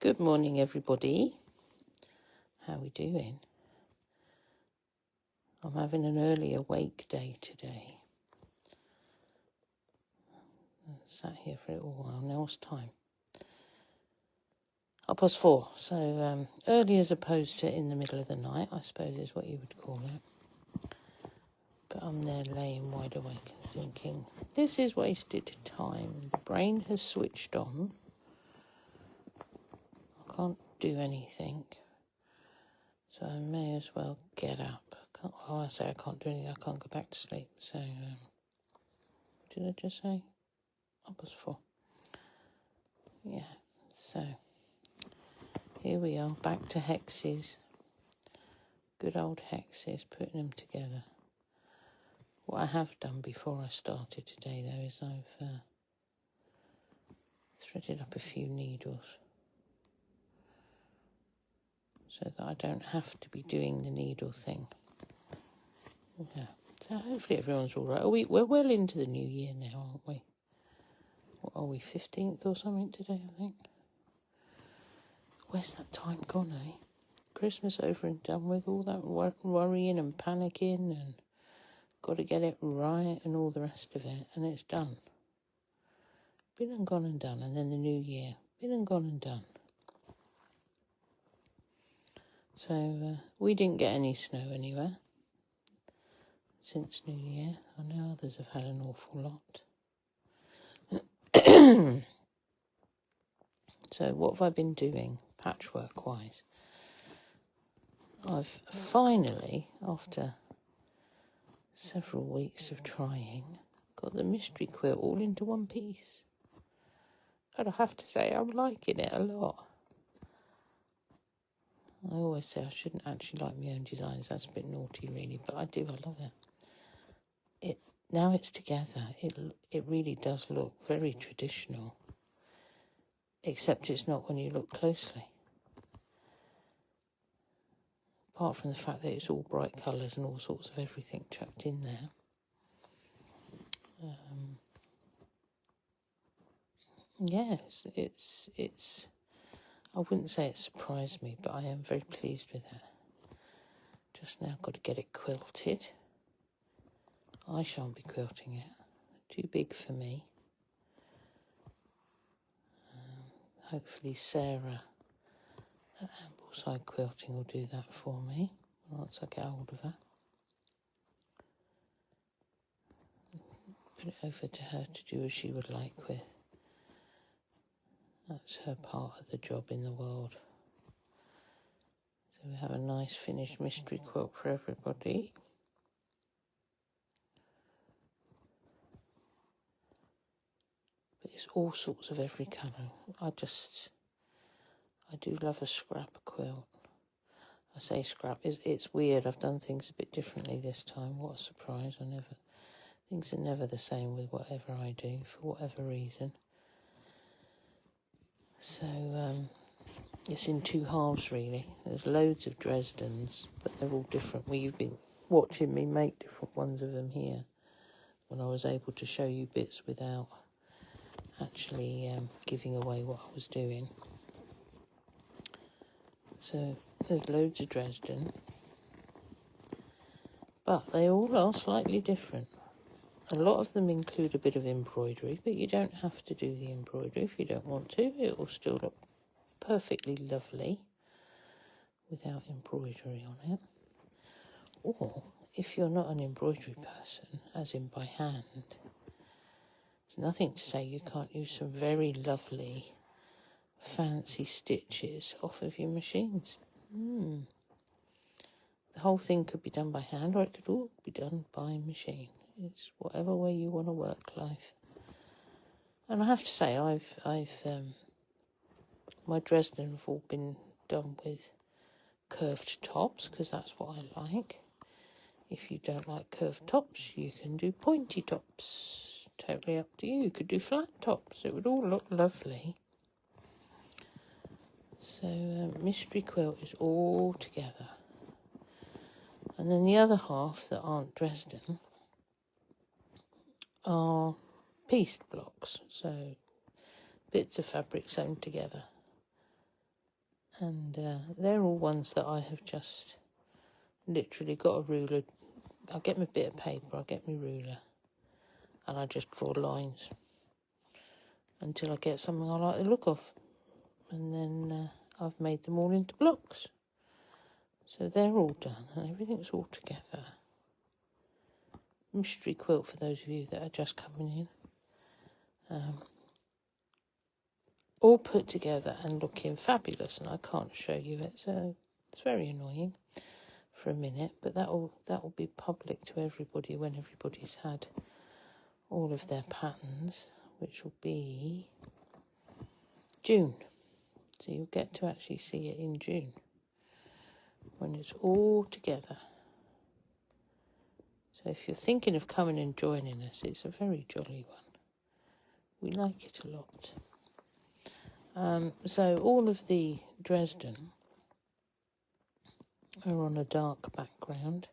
Good morning, everybody. How are we doing? I'm having an early awake day today. I sat here for a little while. Now it's time. 4:30. So early as opposed to in the middle of the night, I suppose is what you would call it. But I'm there laying wide awake and thinking, this is wasted time. The brain has switched on. I can't do anything. So I may as well get up. I say I can't do anything. I can't go back to sleep. So, did I just say? 4:30. Yeah. So, here we are. Back to Hexes. Good old Hexes. Putting them together. What I have done before I started today, though, is I've threaded up a few needles. So that I don't have to be doing the needle thing. Yeah. So hopefully everyone's all right. We're well into the new year now, aren't we? What are we, 15th or something today, I think? Where's that time gone, eh? Christmas over and done with, all that worrying and panicking and got to get it right and all the rest of it, and it's done. Been and gone and done, and then the new year. Been and gone and done. So we didn't get any snow anywhere since New Year. I know others have had an awful lot. So what have I been doing patchwork-wise? I've finally, after several weeks of trying, got the mystery quilt all into one piece. And I have to say, I'm liking it a lot. I always say I shouldn't actually like my own designs. That's a bit naughty, really, but I do. I love it. Now it's together. It really does look very traditional, except it's not when you look closely. Apart from the fact that it's all bright colours and all sorts of everything chucked in there. Yes, it's. I wouldn't say it surprised me, but I am very pleased with it. Just now got to get it quilted. I shan't be quilting it. Too big for me. Hopefully Sarah at Ambleside Quilting will do that for me once I get hold of her. Put it over to her to do as she would like with. That's her part of the job in the world. So we have a nice finished mystery quilt for everybody. But it's all sorts of every colour. I do love a scrap quilt. I say scrap, it's weird. I've done things a bit differently this time. What a surprise. Things are never the same with whatever I do, for whatever reason. So, it's in two halves, really. There's loads of Dresdens, but they're all different. Well, you've been watching me make different ones of them here, when I was able to show you bits without actually giving away what I was doing. So, there's loads of Dresden, but they all are slightly different. A lot of them include a bit of embroidery, but you don't have to do the embroidery if you don't want to. It will still look perfectly lovely without embroidery on it. Or, if you're not an embroidery person, as in by hand, there's nothing to say you can't use some very lovely, fancy stitches off of your machines. The whole thing could be done by hand, or it could all be done by machine. It's whatever way you want to work life. And I have to say, my Dresden have all been done with curved tops, because that's what I like. If you don't like curved tops, you can do pointy tops. Totally up to you. You could do flat tops. It would all look lovely. So, mystery quilt is all together. And then the other half that aren't Dresden are pieced blocks, so bits of fabric sewn together. And they're all ones that I have just literally got a ruler. I get my bit of paper, I get my ruler, and I just draw lines until I get something I like the look of. And then I've made them all into blocks. So they're all done and everything's all together. Mystery quilt for those of you that are just coming in. All put together and looking fabulous, and I can't show you it, so it's very annoying for a minute, but that will be public to everybody when everybody's had all of their patterns, which will be June. So you'll get to actually see it in June when it's all together. So if you're thinking of coming and joining us, it's a very jolly one. We like it a lot. So all of the Dresden are on a dark background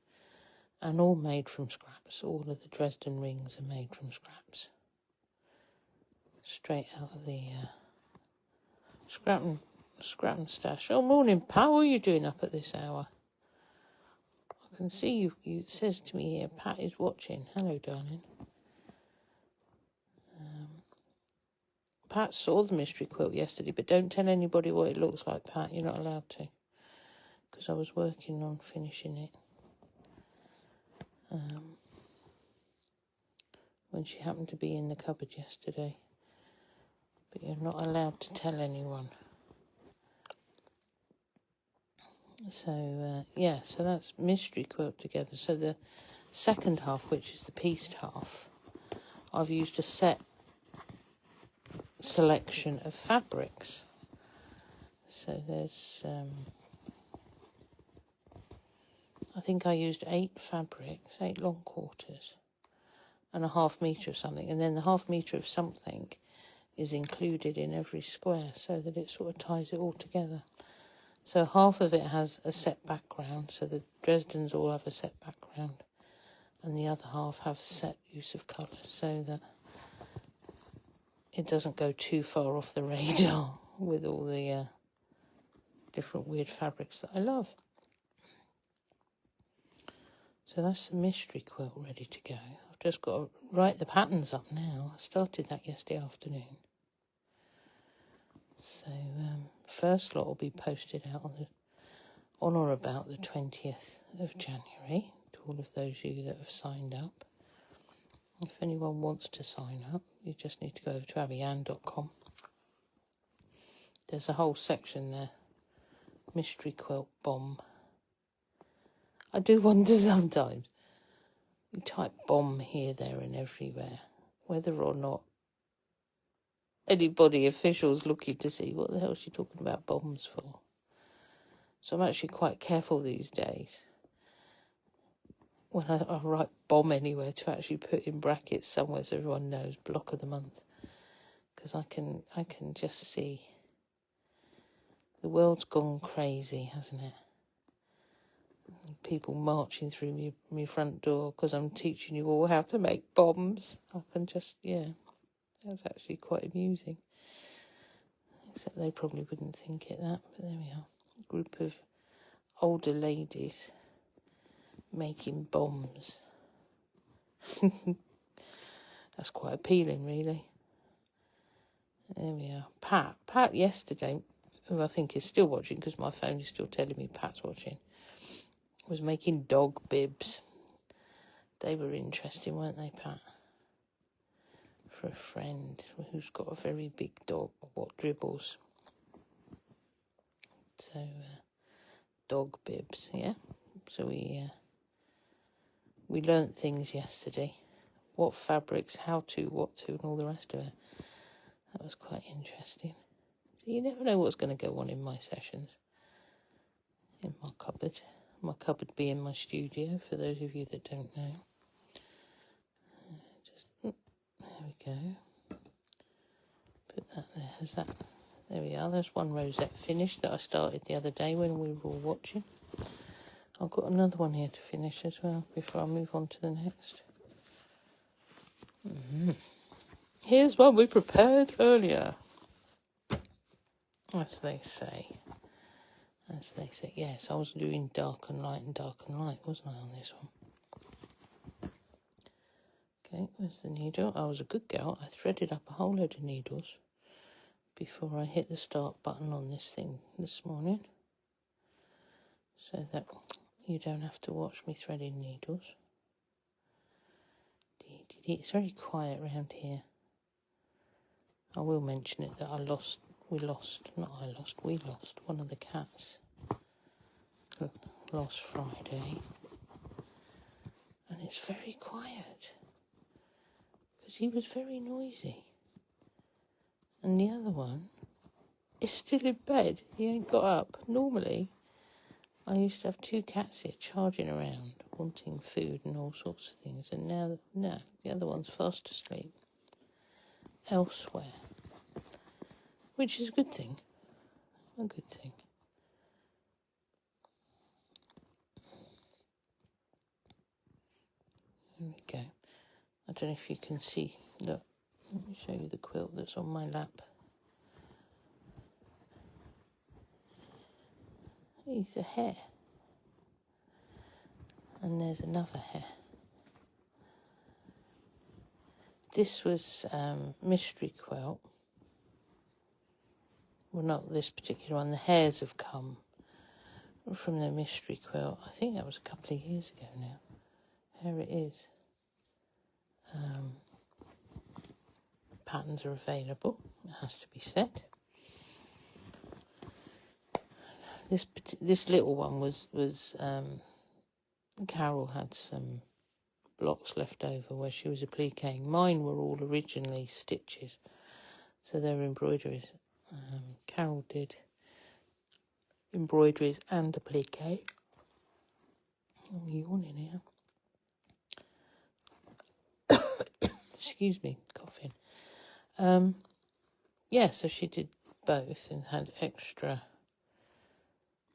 and all made from scraps. All of the Dresden rings are made from scraps. Straight out of the scrap and stash. Oh, morning, Pat. What are you doing up at this hour? I can see you. It says to me here, Pat is watching. Hello, darling. Pat saw the mystery quilt yesterday, but don't tell anybody what it looks like, Pat. You're not allowed to. Because I was working on finishing it. When she happened to be in the cupboard yesterday. But you're not allowed to tell anyone. So, yeah, so that's mystery quilt together. So the second half, which is the pieced half, I've used a set selection of fabrics. So there's, I think I used 8 fabrics, 8 long quarters, and a ½ metre of something. And then the ½ metre of something is included in every square so that it sort of ties it all together. So half of it has a set background, so the Dresdens all have a set background, and the other half have set use of colours so that it doesn't go too far off the radar with all the different weird fabrics that I love. So that's the mystery quilt ready to go. I've just got to write the patterns up now. I started that yesterday afternoon. So first lot will be posted out on or about the 20th of January to all of those of you that have signed up. If anyone wants to sign up, you just need to go over to Abbieanne.com. There's a whole section there, Mystery Quilt BoM. I do wonder sometimes, you type BoM here, there and everywhere, whether or not anybody, officials looking to see what the hell is she talking about BoMs for. So I'm actually quite careful these days when I write BoM anywhere to actually put in brackets somewhere so everyone knows block of the month, because I can just see the world's gone crazy, hasn't it? People marching through my front door because I'm teaching you all how to make BoMs. I can just, yeah, that's actually quite amusing. Except they probably wouldn't think it that, but there we are. A group of older ladies making BoMs. That's quite appealing, really. There we are. Pat yesterday, who I think is still watching because my phone is still telling me Pat's watching, was making dog bibs. They were interesting, weren't they, Pat? For a friend who's got a very big dog, what dribbles. So, dog bibs, yeah. So we learnt things yesterday. What fabrics, how to, what to, and all the rest of it. That was quite interesting. So you never know what's going to go on in my sessions. In my cupboard. My cupboard being my studio, for those of you that don't know. There we go. Put that there. Is that? There we are. There's one rosette finished that I started the other day when we were all watching. I've got another one here to finish as well before I move on to the next. Here's what we prepared earlier, as they say. as they say. Yes, I was doing dark and light, wasn't I, on this one? Okay, where's the needle? I was a good girl. I threaded up a whole load of needles before I hit the start button on this thing this morning, so that you don't have to watch me threading needles. It's very quiet around here. I will mention it that we lost one of the cats last Friday, and it's very quiet because he was very noisy, and the other one is still in bed. He ain't got up. Normally I used to have 2 cats here charging around wanting food and all sorts of things, and now no, the other one's fast asleep elsewhere, which is a good thing. A good thing. There we go. I don't know if you can see. Look, let me show you the quilt that's on my lap. He's a hare. And there's another hare. This was Mystery Quilt. Well, not this particular one. The hares have come from the Mystery Quilt. I think that was a couple of years ago now. Here it is. Patterns are available, it has to be said. This little one was Carol had some blocks left over where she was appliquing. Mine were all originally stitches, so they're embroideries. Carol did embroideries and appliqué. I'm yawning here. Excuse me, coughing. Yeah, so she did both and had extra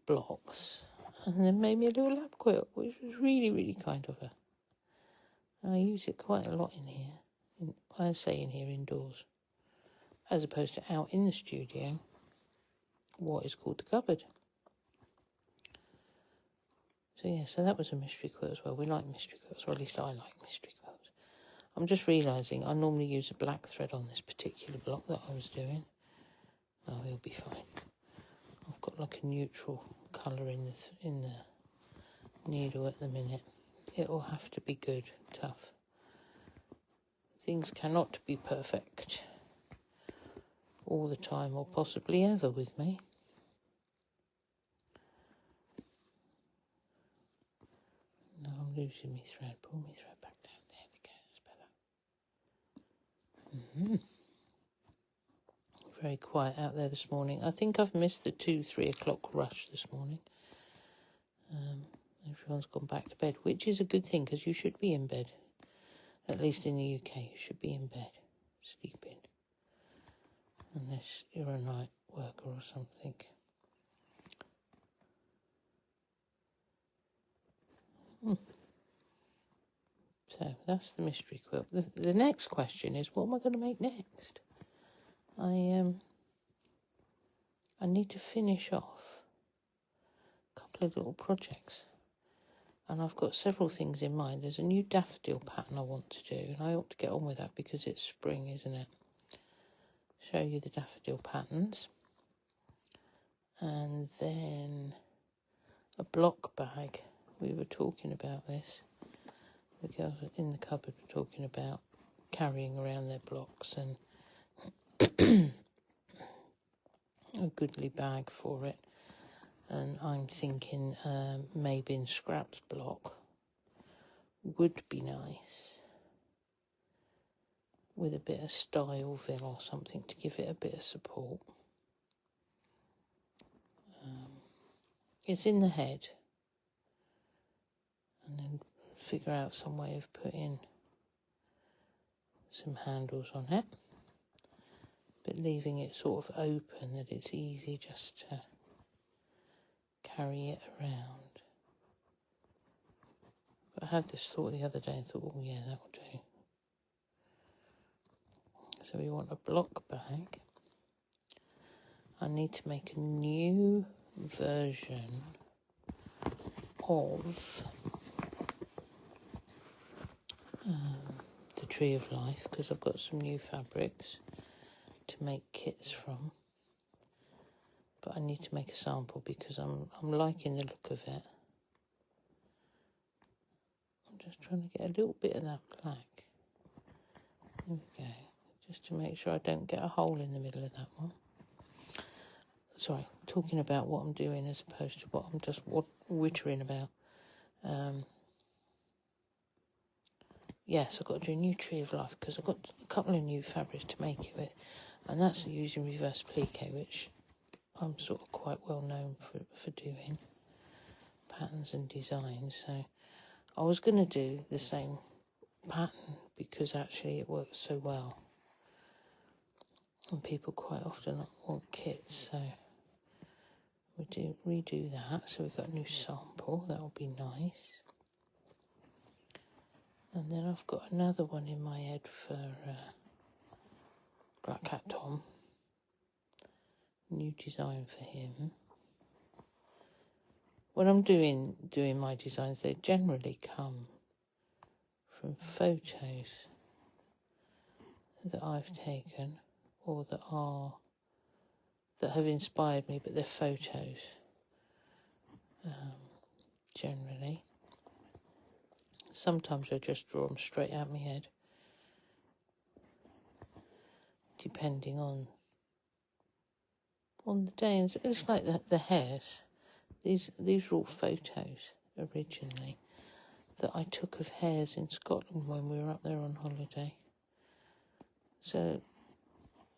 blocks, and then made me a little lap quilt, which was really, really kind of her. I use it quite a lot in here. I say in here indoors, as opposed to out in the studio, what is called the cupboard. So yeah, so that was a mystery quilt as well. We like mystery quilts, or at least I like mystery quilts. I'm just realising I normally use a black thread on this particular block that I was doing. Oh, he'll be fine. I've got like a neutral colour in the needle at the minute. It'll have to be good, tough. Things cannot be perfect all the time, or possibly ever with me. No, I'm losing my thread. Pull my thread back down. There we go. That's better. Very quiet out there this morning. I think I've missed the 2-3 o'clock rush this morning. Everyone's gone back to bed, which is a good thing because you should be in bed. At least in the UK, you should be in bed, sleeping. Unless you're a night worker or something. So that's the mystery quilt. The next question is, what am I going to make next? I need to finish off a couple of little projects. And I've got several things in mind. There's a new daffodil pattern I want to do, and I ought to get on with that because it's spring, isn't it? Show you the daffodil patterns. And then a block bag. We were talking about this. The girls in the cupboard were talking about carrying around their blocks and a goodly bag for it. And I'm thinking Maybin Scraps block would be nice with a bit of style fill or something to give it a bit of support. It's in the head, and then figure out some way of putting some handles on it, but leaving it sort of open that it's easy just to carry it around. But I had this thought the other day and thought, oh yeah, that will do. So we want a block bag. I need to make a new version of the Tree of Life, because I've got some new fabrics to make kits from. But I need to make a sample because I'm liking the look of it. I'm just trying to get a little bit of that black. There we go. Just to make sure I don't get a hole in the middle of that one. Sorry, talking about what I'm doing as opposed to what I'm just wittering about. Yes, I've got to do a new Tree of Life because I've got a couple of new fabrics to make it with. And that's using reverse appliqué, which I'm sort of quite well known for doing. Patterns and designs. So I was going to do the same pattern because actually it works so well. And people quite often want kits, so we do redo that. So we've got a new sample, that'll be nice. And then I've got another one in my head for Black Cat Tom. New design for him. When I'm doing my designs, they generally come from photos that I've taken or that have inspired me, but they're photos generally. Sometimes I just draw them straight out my head, depending on the day. And it's like the hares. These are all photos originally that I took of hares in Scotland when we were up there on holiday. So,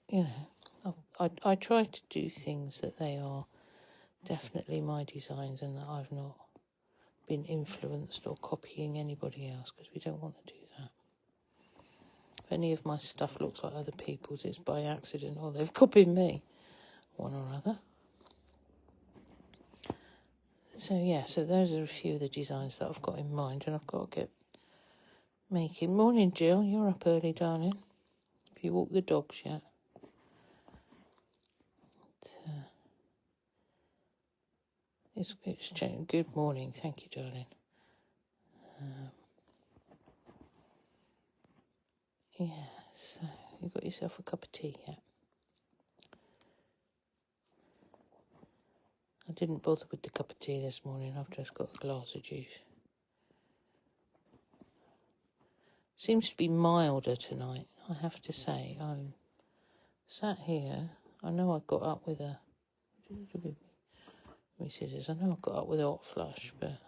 you know, I try to do things that they are definitely my designs and that I've not been influenced or copying anybody else, because we don't want to do that. If any of my stuff looks like other people's, it's by accident or they've copied me, one or other. So yeah, so those are a few of the designs that I've got in mind, and I've got to get making. Morning, Jill. You're up early, darling. Have you walked the dogs yet? It's changed. Good morning. Thank you, darling. Yeah, so you got yourself a cup of tea yet? I didn't bother with the cup of tea this morning. I've just got a glass of juice. Seems to be milder tonight, I have to say. I'm sat here. I know I got up with a... My scissors. I know I got up with a hot flush, but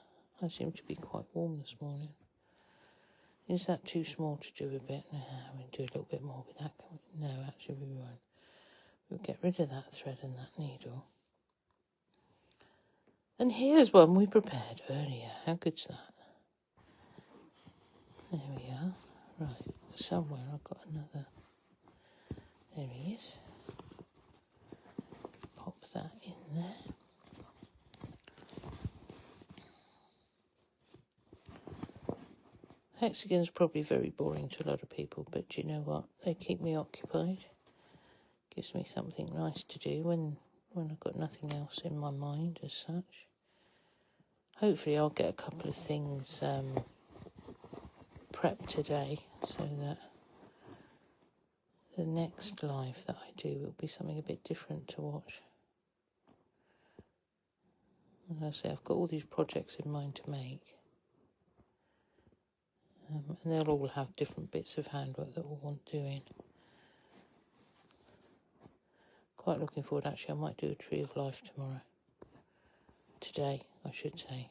I seem to be quite warm this morning. Is that too small to do a bit? No, we'll do a little bit more with that. No, actually we won't. We'll get rid of that thread and that needle. And here's one we prepared earlier. How good's that? There we are. Right, somewhere I've got another. There he is. Pop that in there. Hexagons probably very boring to a lot of people, but do you know what? They keep me occupied. Gives me something nice to do when I've got nothing else in my mind as such. Hopefully I'll get a couple of things prepped today so that the next live that I do will be something a bit different to watch. As I say, I've got all these projects in mind to make. And they'll all have different bits of handwork that we'll want doing. Quite looking forward, actually. I might do a Tree of Life tomorrow. Today, I should say.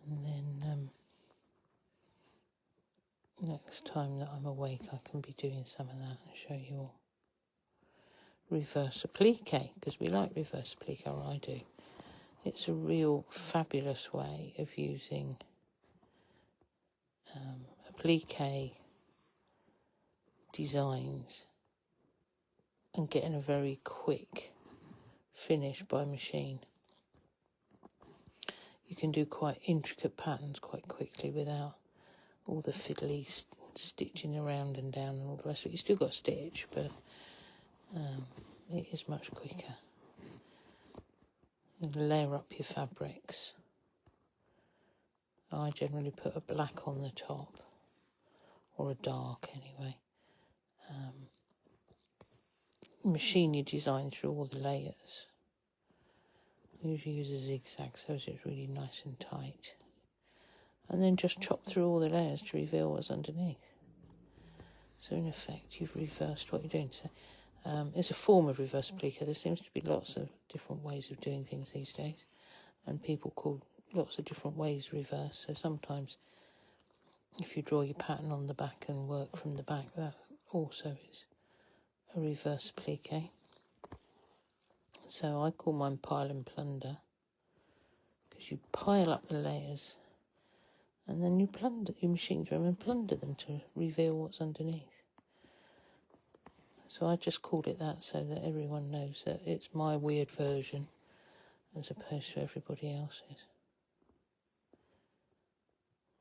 And then next time that I'm awake, I can be doing some of that and show you all. Reverse appliqué, because we like reverse appliqué, or I do. It's a real fabulous way of using appliqué designs and getting a very quick finish by machine. You can do quite intricate patterns quite quickly without all the fiddly stitching around and down and all the rest of it. You still got to stitch, but it is much quicker. and layer up your fabrics. I generally put a black on the top, or a dark anyway. Machine your design through all the layers. I usually use a zigzag so it's really nice and tight. And then just chop through all the layers to reveal what's underneath. So in effect, you've reversed what you're doing. So, it's a form of reverse appliqué. There seems to be lots of different ways of doing things these days, and people call lots of different ways reverse. So sometimes, if you draw your pattern on the back and work from the back, that also is a reverse appliqué. So I call mine pile and plunder, because you pile up the layers and then you machine through them and plunder them to reveal what's underneath. So I just called it that so that everyone knows that it's my weird version as opposed to everybody else's.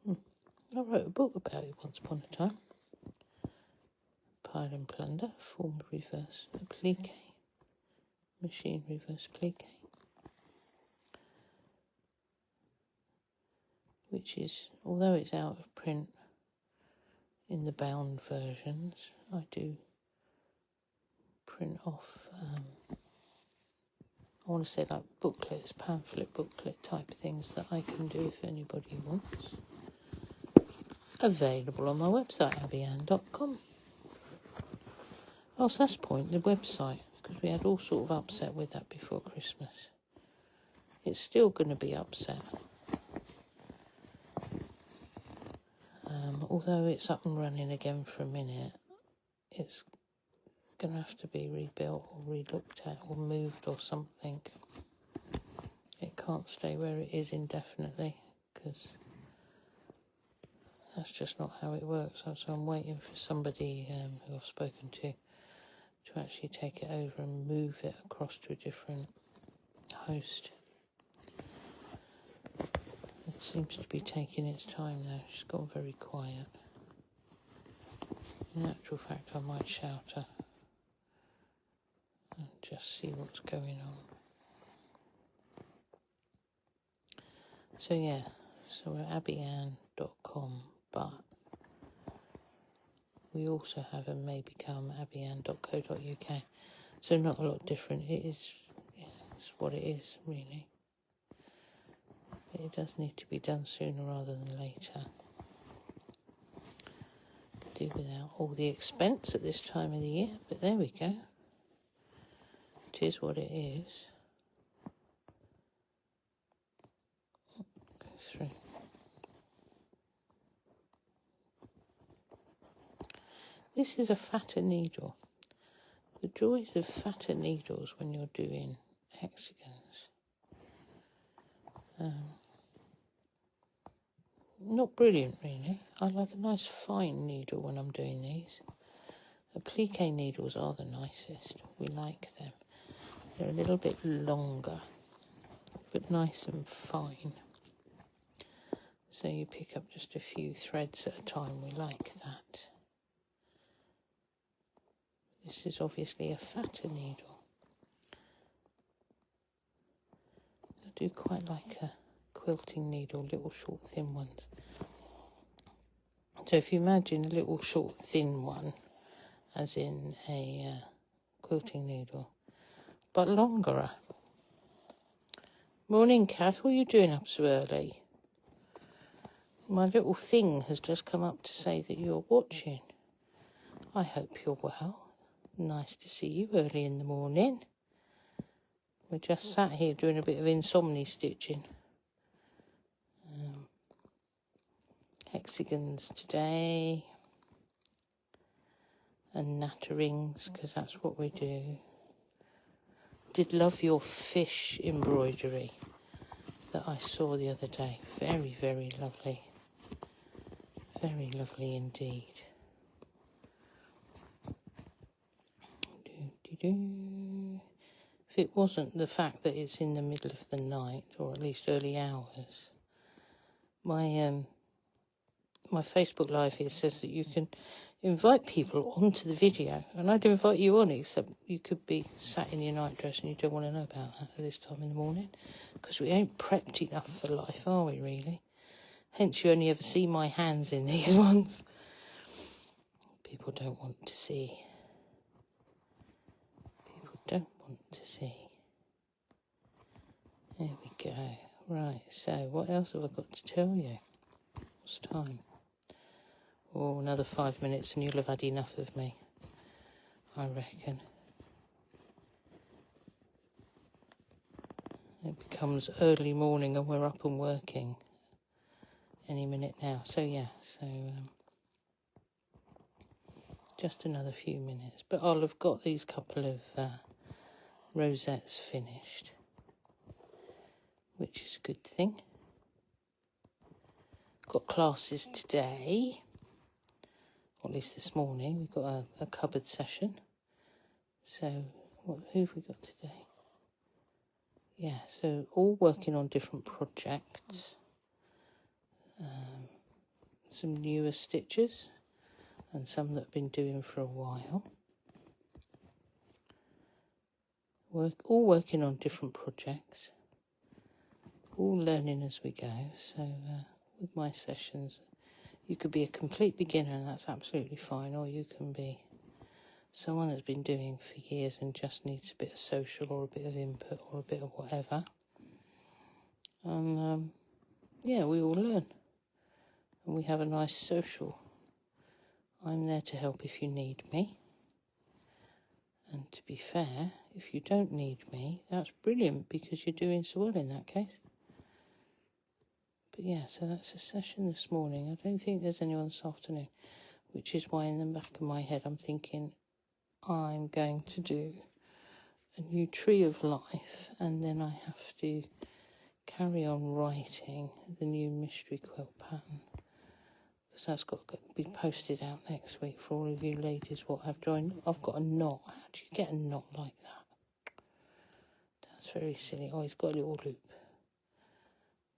I wrote a book about it once upon a time. Pile and plunder, form of reverse appliqué, machine reverse appliqué, which is, although it's out of print in the bound versions, I do print off, I want to say like booklets, pamphlet booklet type things that I can do if anybody wants. Available on my website, Abbieanne.com. Oh, so that's the point, the website, because we had all sort of upset with that before Christmas. It's still going to be upset. Although it's up and running again for a minute, it's going to have to be rebuilt or re-looked at or moved or something. It can't stay where it is indefinitely, because that's just not how it works. So I'm waiting for somebody who I've spoken to actually take it over and move it across to a different host. It seems to be taking its time now. She's gone very quiet. In actual fact, I might shout her and just see what's going on. So yeah, so we're at Abbieanne.com, but we also have a may become Abbieanne.co.uk. So not a lot different. It is, it's what it is, really. But it does need to be done sooner rather than later. Could do without all the expense at this time of the year, but there we go. It is what it is. Go through. This is a fatter needle. The joys of fatter needles when you're doing hexagons. Not brilliant, really. I like a nice fine needle when I'm doing these. Appliqué needles are the nicest. We like them. They're a little bit longer, but nice and fine. So you pick up just a few threads at a time. We like that. This is obviously a fatter needle. I do quite like a quilting needle, little short thin ones. So if you imagine a little short thin one, as in a quilting needle, but longer. Morning, Kath, what are you doing up so early? My little thing has just come up to say that you're watching. I hope you're well. Nice to see you early in the morning. We're just sat here doing a bit of insomni stitching. Hexagons today. And natterings, because that's what we do. Did love your fish embroidery that I saw the other day. Very, very lovely. Very lovely indeed. If it wasn't the fact that it's in the middle of the night, or at least early hours, my my Facebook Live here says that you can invite people onto the video, and I'd invite you on, except you could be sat in your nightdress and you don't want to know about that at this time in the morning, because we ain't prepped enough for life, are we, really? Hence, you only ever see my hands in these ones. People don't want to see. People don't want to see. There we go. Right, so what else have I got to tell you? What's time? Oh, another 5 minutes and you'll have had enough of me, I reckon. It becomes early morning and we're up and working any minute now. So, yeah, just another few minutes. But I'll have got these couple of rosettes finished, which is a good thing. Got classes today, or at least this morning. We've got a cupboard session. So, who have we got today? Yeah, so all working on different projects. Some newer stitches and some that I've been doing for a while. All working on different projects. All learning as we go. So with my sessions, you could be a complete beginner and that's absolutely fine, or you can be someone that's been doing for years and just needs a bit of social or a bit of input or a bit of whatever. And yeah, we all learn. And we have a nice social. I'm there to help if you need me. And to be fair, if you don't need me, that's brilliant because you're doing so well in that case. But yeah, so that's a session this morning. I don't think there's anyone this afternoon, which is why in the back of my head I'm thinking I'm going to do a new Tree of Life, and then I have to carry on writing the new Mystery Quilt pattern, because that's got to be posted out next week for all of you ladies what I've joined. I've got a knot. How do you get a knot like that? That's very silly. Oh, it's got a little loop.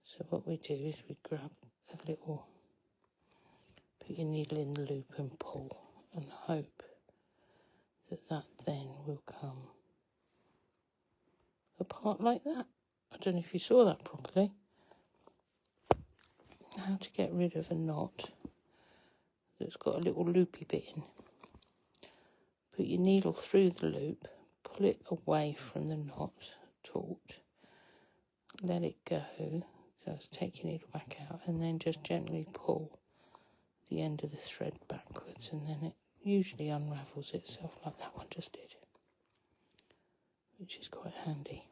So what we do is we grab a little, put your needle in the loop and pull, and hope that then will come apart like that. I don't know if you saw that properly. How to get rid of a knot that's got a little loopy bit in. Put your needle through the loop, pull it away from the knot, taut, let it go, so take your needle back out, and then just gently pull the end of the thread backwards, and then it usually unravels itself like that one just did, which is quite handy.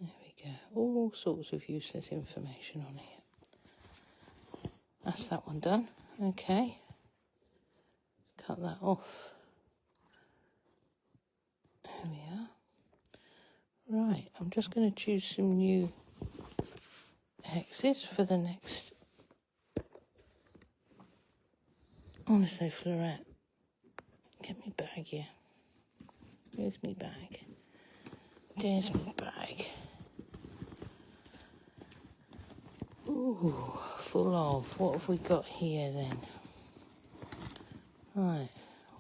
There we go. All sorts of useless information on here. That's that one done. Okay. Cut that off. There we are. Right, I'm just going to choose some new hexes for the next... I want to say floret. Get me bag here. Where's me bag? There's my bag. Ooh, full of. What have we got here then? Right,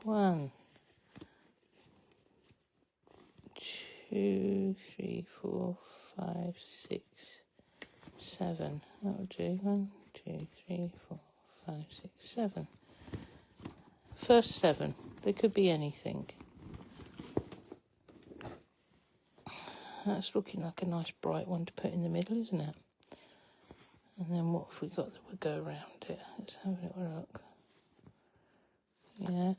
1, 2, 3, 4, 5, 6, 7. That'll do. 1, 2, 3, 4, 5, 6, 7. First 7. They could be anything. That's looking like a nice bright one to put in the middle, isn't it? And then what have we got that would go around it? Let's have a little look. Yeah.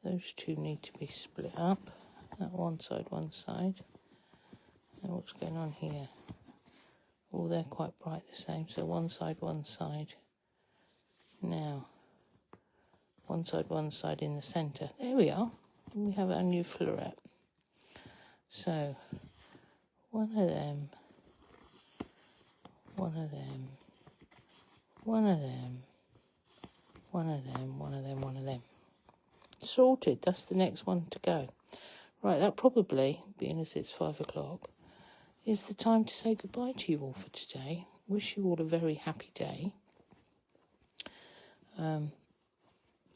Those two need to be split up. That one side. And what's going on here? Oh, they're quite bright the same. So one side. Now, one side in the centre. There we are. We have our new floret. So, one of them. Sorted. That's the next one to go. Right, that probably, being as it's 5 o'clock, is the time to say goodbye to you all for today. Wish you all a very happy day.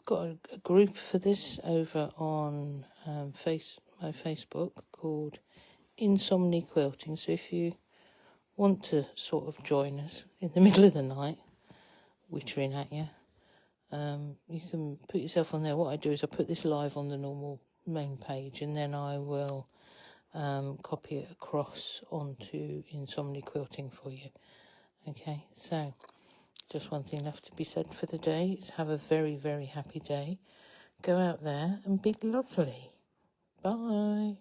Got a group for this over on my Facebook called Insomni-quilting. So if you want to sort of join us in the middle of the night, wittering at you, you can put yourself on there. What I do is I put this live on the normal main page, and then I will copy it across onto Insomni-quilting for you. Okay, so just one thing left to be said for the day is have a very, very happy day. Go out there and be lovely. Bye.